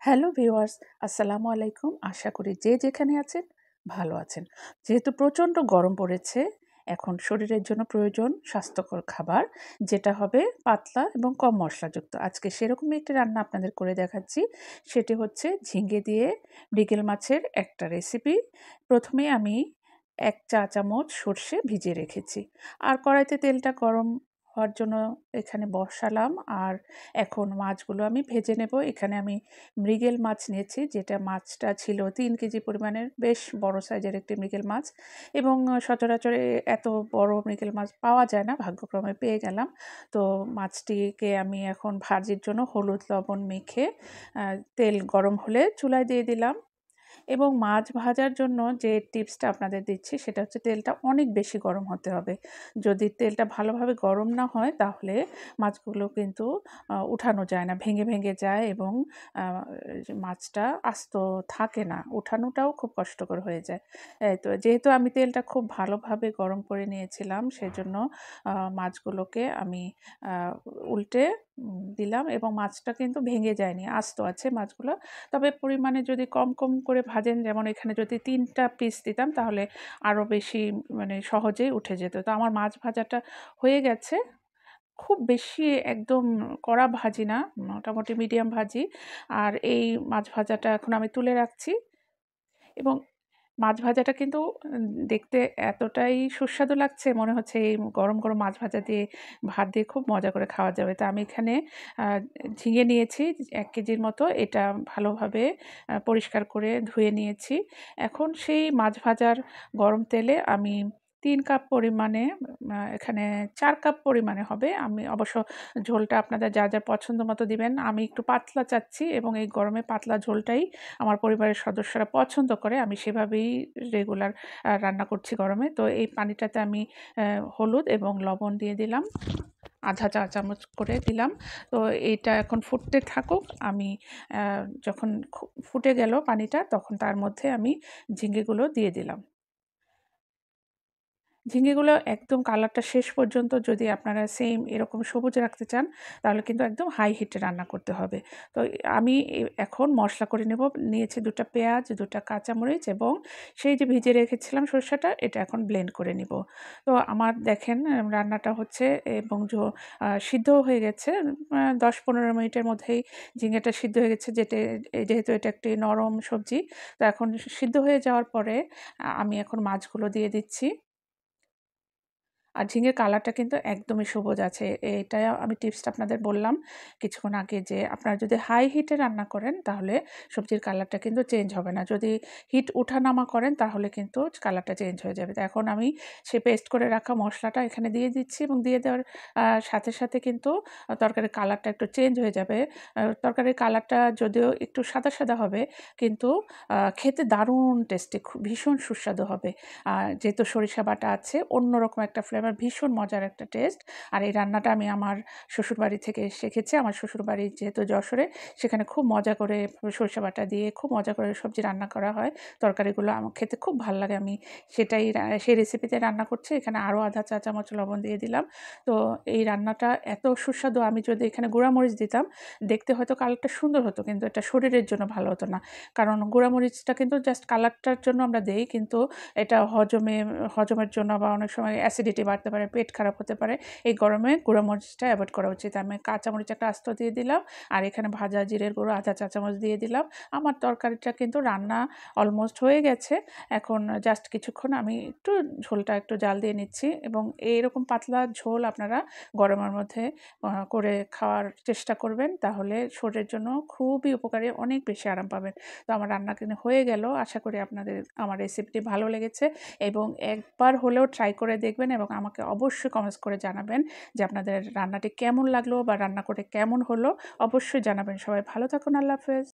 Hello viewers, আসসালামু আলাইকুম। আশা করি যে যেখানে আছেন ভালো আছেন। যেহেতু প্রচণ্ড গরম পড়েছে, এখন শরীরের জন্য প্রয়োজন স্বাস্থ্যকর খাবার, যেটা হবে পাতলা এবং কম মশলাযুক্ত। আজকে সেরকমই একটি রান্না আপনাদের করে দেখাচ্ছি। সেটি হচ্ছে ঝিঙ্গে দিয়ে মৃগেল মাছের একটা রেসিপি। প্রথমে আমি ১ চা চামচ সর্ষে ভিজিয়ে রেখেছি। আর কড়াইতে তেলটা গরম হওয়ার জন্য এখানে বসালাম। আর এখন মাছগুলো আমি ভেজে নেব। এখানে আমি মৃগেল মাছ নিয়েছি, যেটা মাছটা ছিল ৩ কেজি পরিমাণের, বেশ বড় সাইজের একটি মৃগেল মাছ এবং সচরাচর এত বড় মৃগেল মাছ পাওয়া যায় না, ভাগ্যক্রমে পেয়ে গেলাম। তো মাছটিকে আমি এখন ভাজির জন্য হলুদ লবণ মেখে তেল গরম হলে চুলায় দিয়ে দিলাম। এবং মাছ ভাজার জন্য যে টিপসটা আপনাদের দিচ্ছি সেটা হচ্ছে তেলটা অনেক বেশি গরম হতে হবে। যদি তেলটা ভালোভাবে গরম না হয় তাহলে মাছগুলো কিন্তু উঠানো যায় না, ভেঙে, ভেঙে যায় এবং আ মাছটা আস্ত থাকে না। উঠানোটাও খুব কষ্টকর হয়ে যায়। তো যেহেতু আমি তেলটা খুব ভালোভাবে গরম করে নিয়েছিলাম সেজন্য মাছগুলোকে আমি আ উল্টে দিলাম এবং মাছটা কিন্তু ভেঙে যায়নি, আস্ত আছে মাছগুলো। তবে পরিমাণে যদি কম, কম করে ভাজেন, যেমন এখানে যদি ৩ টা পিস দিতাম তাহলে আরও বেশি মানে সহজেই উঠে যেত। তো আমার মাছ ভাজাটা হয়ে গেছে। খুব বেশি একদম কড়া ভাজি না, মোটামুটি মিডিয়াম ভাজি। আর এই মাছ ভাজাটা এখন আমি তুলে রাখছি এবং মাছ ভাজাটা কিন্তু দেখতে এতটাই সুস্বাদু লাগছে, মনে হচ্ছে এই গরম, গরম মাছ ভাজা দিয়ে ভাত দিয়ে খুব মজা করে খাওয়া যাবে। তো আমি এখানে আ ঝিঙে নিয়েছি ১ কেজির মতো। এটা ভালোভাবে পরিষ্কার করে ধুয়ে নিয়েছি। এখন সেই মাছ ভাজার গরম তেলে আমি ৩ কাপ পরিমাণে, এখানে ৪ কাপ পরিমাণে হবে। আমি অবশ্য ঝোলটা আপনাদের যার, যার পছন্দ মতো দিবেন। আমি একটু পাতলা চাচ্ছি এবং এই গরমে পাতলা ঝোলটাই আমার পরিবারের সদস্যরা পছন্দ করে। আমি সেভাবেই রেগুলার রান্না করছি গরমে। তো এই পানিটাতে আমি হলুদ এবং লবণ দিয়ে দিলাম। আধা চা চামচ করে দিলাম। তো এইটা এখন ফুটতে থাকুক। আমি যখন ফুটে গেল পানিটা, তখন তার মধ্যে আমি ঝিঙ্গেগুলো দিয়ে দিলাম। ঝিঙেগুলো একদম কালারটা শেষ পর্যন্ত যদি আপনারা সেম এরকম সবুজ রাখতে চান, তাহলে কিন্তু একদম হাই হিটে রান্না করতে হবে। তো আমি এখন মশলা করে নেব। নিয়েছি ২ টা পেঁয়াজ, ২ টা কাঁচামরিচ এবং সেই যে ভিজিয়ে রেখেছিলাম সরষেটা, এটা এখন ব্লেন্ড করে নিব। তো আমার দেখেন রান্নাটা হচ্ছে এবং সিদ্ধও হয়ে গেছে। ১০-১৫ মিনিটের মধ্যেই ঝিঙেটা সিদ্ধ হয়ে গেছে, যেহেতু এটা একটি নরম সবজি। তো এখন সিদ্ধ হয়ে যাওয়ার পরে আমি এখন মাছগুলো দিয়ে দিচ্ছি। আর ঝিঙের কালারটা কিন্তু একদমই সবুজ আছে। এটা আমি টিপসটা আপনাদের বললাম কিছুক্ষণ আগে, যে আপনারা যদি হাই হিটে রান্না করেন তাহলে সবজির কালারটা কিন্তু চেঞ্জ হবে না। যদি হিট উঠানামা করেন তাহলে কিন্তু কালারটা চেঞ্জ হয়ে যাবে। তো এখন আমি সেই পেস্ট করে রাখা মশলাটা এখানে দিয়ে দিচ্ছি এবং দিয়ে দেওয়ার সাথে, সাথে কিন্তু তরকারির কালারটা একটু চেঞ্জ হয়ে যাবে। তরকারির কালারটা যদিও একটু সাদা, সাদা হবে কিন্তু খেতে দারুণ টেস্টি, ভীষণ সুস্বাদু হবে। যেহেতু সরিষা বাটা আছে, অন্যরকম একটা ফ্লেভার, ভীষণ মজার একটা টেস্ট। আর এই রান্নাটা আমি আমার শ্বশুরবাড়ি থেকে শিখেছি। আমার শ্বশুরবাড়ি যেহেতু যশোরে, সেখানে খুব মজা করে সরিষা বাটা দিয়ে খুব মজা করে সবজি রান্না করা হয়। তরকারিগুলো আমার খেতে খুব ভাল লাগে। আমি সেই রেসিপিতে রান্না করছি। এখানে আরও আধা চা চামচ লবণ দিয়ে দিলাম। তো এই রান্নাটা এত সুস্বাদু, আমি যদি এখানে গুঁড়ামরিচ দিতাম, দেখতে হয়তো কালারটা সুন্দর হতো কিন্তু এটা শরীরের জন্য ভালো হতো না। কারণ গুঁড়ামরিচটা কিন্তু জাস্ট কালারটার জন্য আমরা দেই, কিন্তু এটা হজমের জন্য বা অনেক সময় অ্যাসিডিটি বাড়তে পারে, পেট খারাপ হতে পারে। এই গরমে গুঁড়ামরিচটা এভয়েড করা উচিত। আমি কাঁচামরিচ একটা আস্ত দিয়ে দিলাম আর এখানে ভাজা জিরের গুঁড়ো আধা চা চামচ দিয়ে দিলাম। আমার তরকারিটা কিন্তু রান্না অলমোস্ট হয়ে গেছে। এখন জাস্ট কিছুক্ষণ আমি একটু ঝোলটা একটু জাল দিয়ে নিচ্ছি এবং এইরকম পাতলা ঝোল আপনারা গরমের মধ্যে করে খাওয়ার চেষ্টা করবেন। তাহলে শরীরের জন্য খুবই উপকারী, অনেক বেশি আরাম পাবেন। তো আমার রান্না কিন্তু হয়ে গেল। আশা করি আপনাদের আমার রেসিপিটি ভালো লেগেছে এবং একবার হলেও ট্রাই করে দেখবেন এবং আমাকে অবশ্যই কমেন্টস করে জানাবেন যে আপনাদের রান্নাটি কেমন লাগলো বা রান্না করে কেমন হলো, অবশ্যই জানাবেন। সবাই ভালো থাকুন। আল্লাহ হাফেজ।